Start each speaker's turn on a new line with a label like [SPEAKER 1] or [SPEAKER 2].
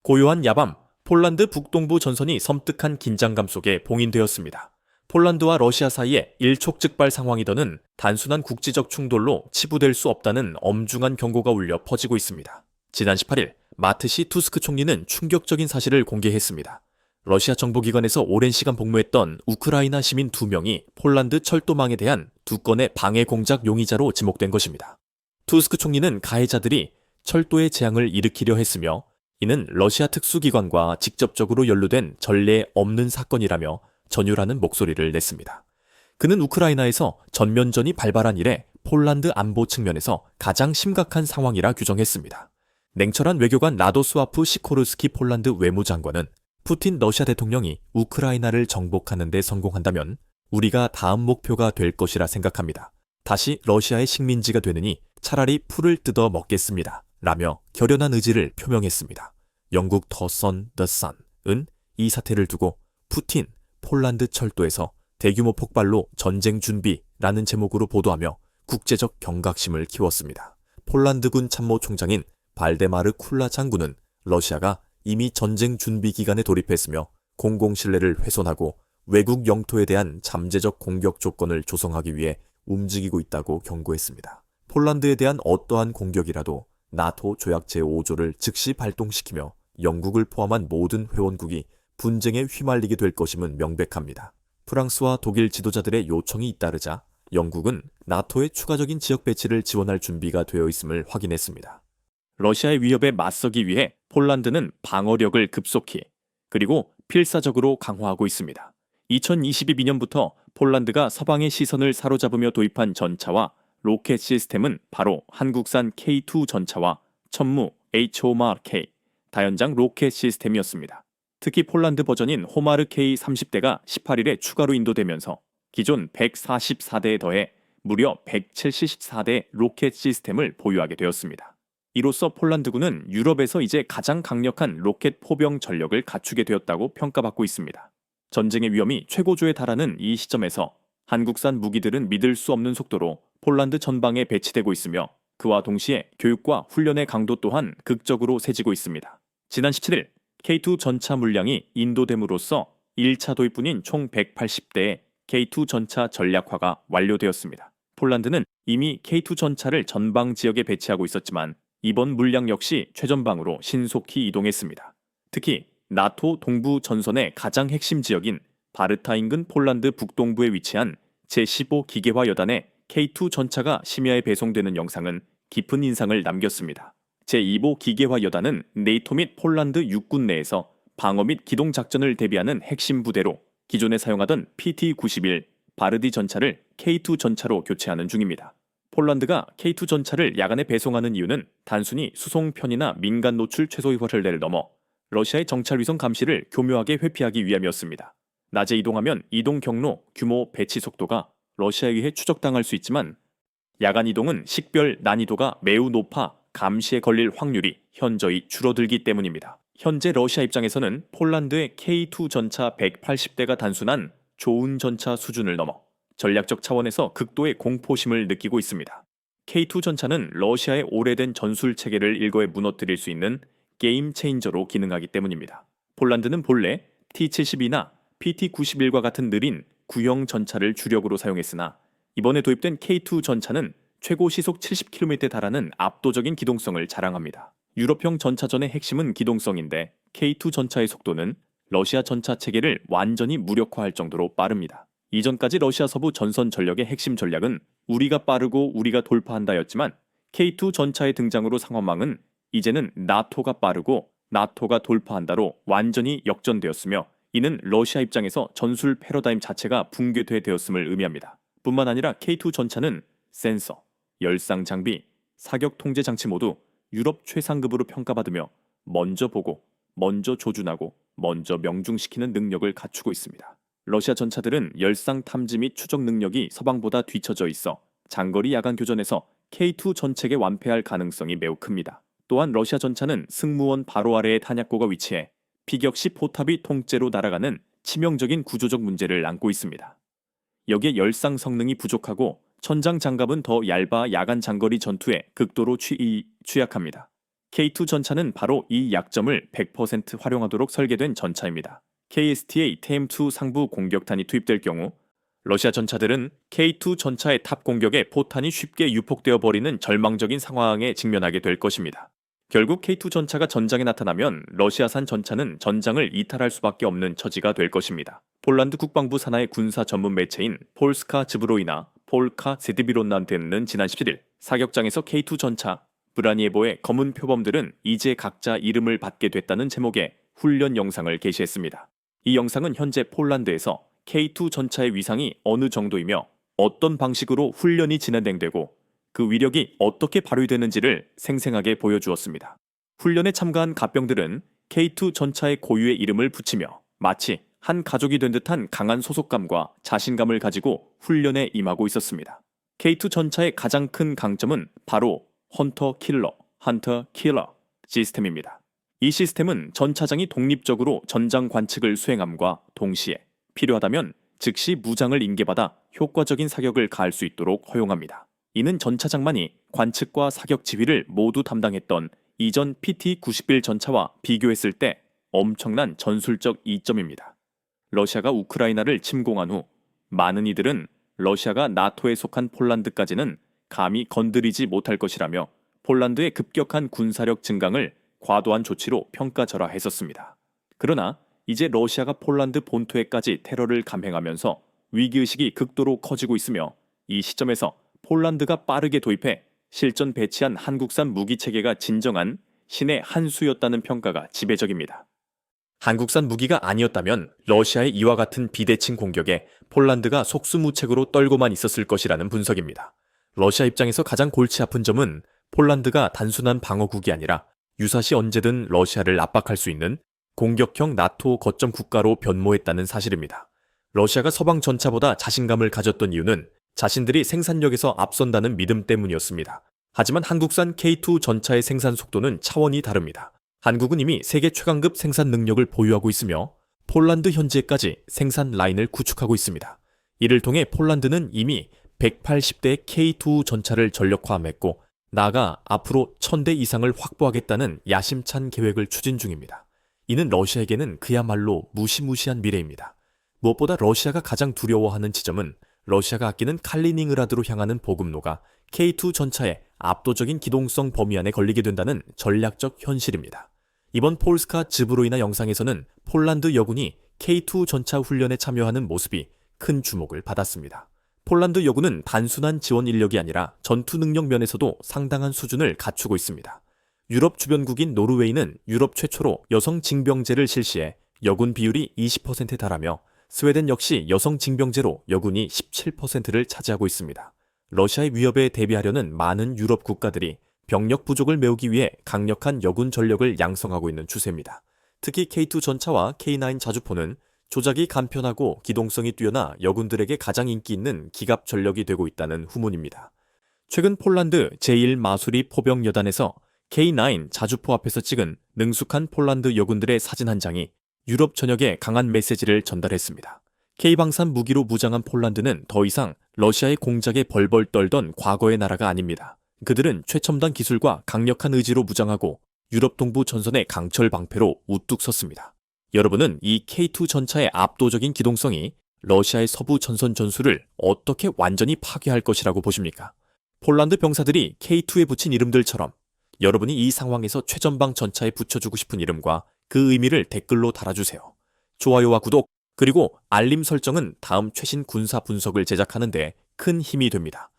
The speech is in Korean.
[SPEAKER 1] 고요한 야밤, 폴란드 북동부 전선이 섬뜩한 긴장감 속에 봉인되었습니다. 폴란드와 러시아 사이에 일촉즉발 상황이더는 단순한 국지적 충돌로 치부될 수 없다는 엄중한 경고가 울려 퍼지고 있습니다. 지난 18일 마트시 투스크 총리는 충격적인 사실을 공개했습니다. 러시아 정보기관에서 오랜 시간 복무했던 우크라이나 시민 2명이 폴란드 철도망에 대한 2건의 방해 공작 용의자로 지목된 것입니다. 투스크 총리는 가해자들이 철도의 재앙을 일으키려 했으며 이는 러시아 특수기관과 직접적으로 연루된 전례 없는 사건이라며 전율하는 목소리를 냈습니다. 그는 우크라이나에서 전면전이 발발한 이래 폴란드 안보 측면에서 가장 심각한 상황이라 규정했습니다. 냉철한 외교관 라도스와프 시코르스키 폴란드 외무장관은 푸틴 러시아 대통령이 우크라이나를 정복하는 데 성공한다면 우리가 다음 목표가 될 것이라 생각합니다. 다시 러시아의 식민지가 되느니 차라리 풀을 뜯어 먹겠습니다. 라며 결연한 의지를 표명했습니다. 영국 더 선, 더 선은 이 사태를 두고 푸틴, 폴란드 철도에서 대규모 폭발로 전쟁 준비라는 제목으로 보도하며 국제적 경각심을 키웠습니다. 폴란드군 참모총장인 발데마르 쿨라 장군은 러시아가 이미 전쟁 준비 기간에 돌입했으며 공공신뢰를 훼손하고 외국 영토에 대한 잠재적 공격 조건을 조성하기 위해 움직이고 있다고 경고했습니다. 폴란드에 대한 어떠한 공격이라도 나토 조약 제5조를 즉시 발동시키며 영국을 포함한 모든 회원국이 분쟁에 휘말리게 될 것임은 명백합니다. 프랑스와 독일 지도자들의 요청이 잇따르자 영국은 나토의 추가적인 지역 배치를 지원할 준비가 되어 있음을 확인했습니다. 러시아의 위협에 맞서기 위해 폴란드는 방어력을 급속히 그리고 필사적으로 강화하고 있습니다. 2022년부터 폴란드가 서방의 시선을 사로잡으며 도입한 전차와 로켓 시스템은 바로 한국산 K2 전차와 천무 HOMAR-K 다연장 로켓 시스템이었습니다. 특히 폴란드 버전인 호마르 K 30대가 18일에 추가로 인도되면서 기존 144대에 더해 무려 174대 로켓 시스템을 보유하게 되었습니다. 이로써 폴란드군은 유럽에서 이제 가장 강력한 로켓 포병 전력을 갖추게 되었다고 평가받고 있습니다. 전쟁의 위험이 최고조에 달하는 이 시점에서 한국산 무기들은 믿을 수 없는 속도로 폴란드 전방에 배치되고 있으며 그와 동시에 교육과 훈련의 강도 또한 극적으로 세지고 있습니다. 지난 17일 K2 전차 물량이 인도됨으로써 1차 도입분인 총 180대의 K2 전차 전략화가 완료되었습니다. 폴란드는 이미 K2 전차를 전방 지역에 배치하고 있었지만 이번 물량 역시 최전방으로 신속히 이동했습니다. 특히 나토 동부 전선의 가장 핵심 지역인 바르타 인근 폴란드 북동부에 위치한 제15 기계화 여단의 K2 전차가 심야에 배송되는 영상은 깊은 인상을 남겼습니다. 제2보 기계화 여단은 네이토 및 폴란드 육군 내에서 방어 및 기동 작전을 대비하는 핵심 부대로 기존에 사용하던 PT-91 바르디 전차를 K2 전차로 교체하는 중입니다. 폴란드가 K2 전차를 야간에 배송하는 이유는 단순히 수송 편의나 민간 노출 최소 효율을 넘어 러시아의 정찰 위성 감시를 교묘하게 회피하기 위함이었습니다. 낮에 이동하면 이동 경로, 규모, 배치 속도가 러시아에 의해 추적당할 수 있지만 야간 이동은 식별 난이도가 매우 높아 감시에 걸릴 확률이 현저히 줄어들기 때문입니다. 현재 러시아 입장에서는 폴란드의 K2 전차 180대가 단순한 좋은 전차 수준을 넘어 전략적 차원에서 극도의 공포심을 느끼고 있습니다. K2 전차는 러시아의 오래된 전술 체계를 일거에 무너뜨릴 수 있는 게임 체인저로 기능하기 때문입니다. 폴란드는 본래 T-72나 PT-91과 같은 느린 구형 전차를 주력으로 사용했으나 이번에 도입된 K2 전차는 최고 시속 70km에 달하는 압도적인 기동성을 자랑합니다. 유럽형 전차전의 핵심은 기동성인데 K2 전차의 속도는 러시아 전차 체계를 완전히 무력화할 정도로 빠릅니다. 이전까지 러시아 서부 전선 전력의 핵심 전략은 우리가 빠르고 우리가 돌파한다였지만 K2 전차의 등장으로 상황망은 이제는 나토가 빠르고 나토가 돌파한다로 완전히 역전되었으며 이는 러시아 입장에서 전술 패러다임 자체가 붕괴돼 되었음을 의미합니다. 뿐만 아니라 K2 전차는 센서, 열상 장비, 사격 통제 장치 모두 유럽 최상급으로 평가받으며 먼저 보고, 먼저 조준하고, 먼저 명중시키는 능력을 갖추고 있습니다. 러시아 전차들은 열상 탐지 및 추적 능력이 서방보다 뒤처져 있어 장거리 야간 교전에서 K2 전체에 완패할 가능성이 매우 큽니다. 또한 러시아 전차는 승무원 바로 아래에 탄약고가 위치해 피격 시 포탑이 통째로 날아가는 치명적인 구조적 문제를 안고 있습니다. 여기에 열상 성능이 부족하고 천장 장갑은 더 얇아 야간 장거리 전투에 극도로 취약합니다. K2 전차는 바로 이 약점을 100% 활용하도록 설계된 전차입니다. KSTA TM2 상부 공격탄이 투입될 경우 러시아 전차들은 K2 전차의 탑 공격에 포탄이 쉽게 유폭되어 버리는 절망적인 상황에 직면하게 될 것입니다. 결국 K2 전차가 전장에 나타나면 러시아산 전차는 전장을 이탈할 수밖에 없는 처지가 될 것입니다. 폴란드 국방부 산하의 군사 전문 매체인 폴스카 즈브로이나 폴카 제드비론난테는 지난 17일 사격장에서 K2 전차 브라니에보의 검은 표범들은 이제 각자 이름을 받게 됐다는 제목의 훈련 영상을 게시했습니다. 이 영상은 현재 폴란드에서 K2 전차의 위상이 어느 정도이며 어떤 방식으로 훈련이 진행되고 그 위력이 어떻게 발휘되는지를 생생하게 보여주었습니다. 훈련에 참가한 갑병들은 K2 전차의 고유의 이름을 붙이며 마치 한 가족이 된 듯한 강한 소속감과 자신감을 가지고 훈련에 임하고 있었습니다. K2 전차의 가장 큰 강점은 바로 헌터 킬러 시스템입니다. 이 시스템은 전차장이 독립적으로 전장 관측을 수행함과 동시에 필요하다면 즉시 무장을 인계받아 효과적인 사격을 가할 수 있도록 허용합니다. 이는 전차장만이 관측과 사격 지휘를 모두 담당했던 이전 PT-91 전차와 비교했을 때 엄청난 전술적 이점입니다. 러시아가 우크라이나를 침공한 후 많은 이들은 러시아가 나토에 속한 폴란드까지는 감히 건드리지 못할 것이라며 폴란드의 급격한 군사력 증강을 과도한 조치로 평가절하했었습니다. 그러나 이제 러시아가 폴란드 본토에까지 테러를 감행하면서 위기의식이 극도로 커지고 있으며 이 시점에서 폴란드가 빠르게 도입해 실전 배치한 한국산 무기체계가 진정한 신의 한 수였다는 평가가 지배적입니다. 한국산 무기가 아니었다면 러시아의 이와 같은 비대칭 공격에 폴란드가 속수무책으로 떨고만 있었을 것이라는 분석입니다. 러시아 입장에서 가장 골치 아픈 점은 폴란드가 단순한 방어국이 아니라 유사시 언제든 러시아를 압박할 수 있는 공격형 나토 거점 국가로 변모했다는 사실입니다. 러시아가 서방 전차보다 자신감을 가졌던 이유는 자신들이 생산력에서 앞선다는 믿음 때문이었습니다. 하지만 한국산 K2 전차의 생산 속도는 차원이 다릅니다. 한국은 이미 세계 최강급 생산 능력을 보유하고 있으며 폴란드 현지에까지 생산 라인을 구축하고 있습니다. 이를 통해 폴란드는 이미 180대 K2 전차를 전력화했고 나아가 앞으로 1000대 이상을 확보하겠다는 야심찬 계획을 추진 중입니다. 이는 러시아에게는 그야말로 무시무시한 미래입니다. 무엇보다 러시아가 가장 두려워하는 지점은 러시아가 아끼는 칼리닝그라드로 향하는 보급로가 K2 전차의 압도적인 기동성 범위 안에 걸리게 된다는 전략적 현실입니다. 이번 폴스카 즈브로이나 영상에서는 폴란드 여군이 K2 전차 훈련에 참여하는 모습이 큰 주목을 받았습니다. 폴란드 여군은 단순한 지원 인력이 아니라 전투 능력 면에서도 상당한 수준을 갖추고 있습니다. 유럽 주변국인 노르웨이는 유럽 최초로 여성 징병제를 실시해 여군 비율이 20%에 달하며 스웨덴 역시 여성 징병제로 여군이 17%를 차지하고 있습니다. 러시아의 위협에 대비하려는 많은 유럽 국가들이 병력 부족을 메우기 위해 강력한 여군 전력을 양성하고 있는 추세입니다. 특히 K2 전차와 K9 자주포는 조작이 간편하고 기동성이 뛰어나 여군들에게 가장 인기 있는 기갑 전력이 되고 있다는 후문입니다. 최근 폴란드 제1마수리 포병여단에서 K9 자주포 앞에서 찍은 능숙한 폴란드 여군들의 사진 한 장이 유럽 전역에 강한 메시지를 전달했습니다. K방산 무기로 무장한 폴란드는 더 이상 러시아의 공작에 벌벌 떨던 과거의 나라가 아닙니다. 그들은 최첨단 기술과 강력한 의지로 무장하고 유럽 동부 전선의 강철 방패로 우뚝 섰습니다. 여러분은 이 K2 전차의 압도적인 기동성이 러시아의 서부 전선 전술을 어떻게 완전히 파괴할 것이라고 보십니까? 폴란드 병사들이 K2에 붙인 이름들처럼 여러분이 이 상황에서 최전방 전차에 붙여주고 싶은 이름과 그 의미를 댓글로 달아주세요. 좋아요와 구독, 그리고 알림 설정은 다음 최신 군사 분석을 제작하는 데 큰 힘이 됩니다.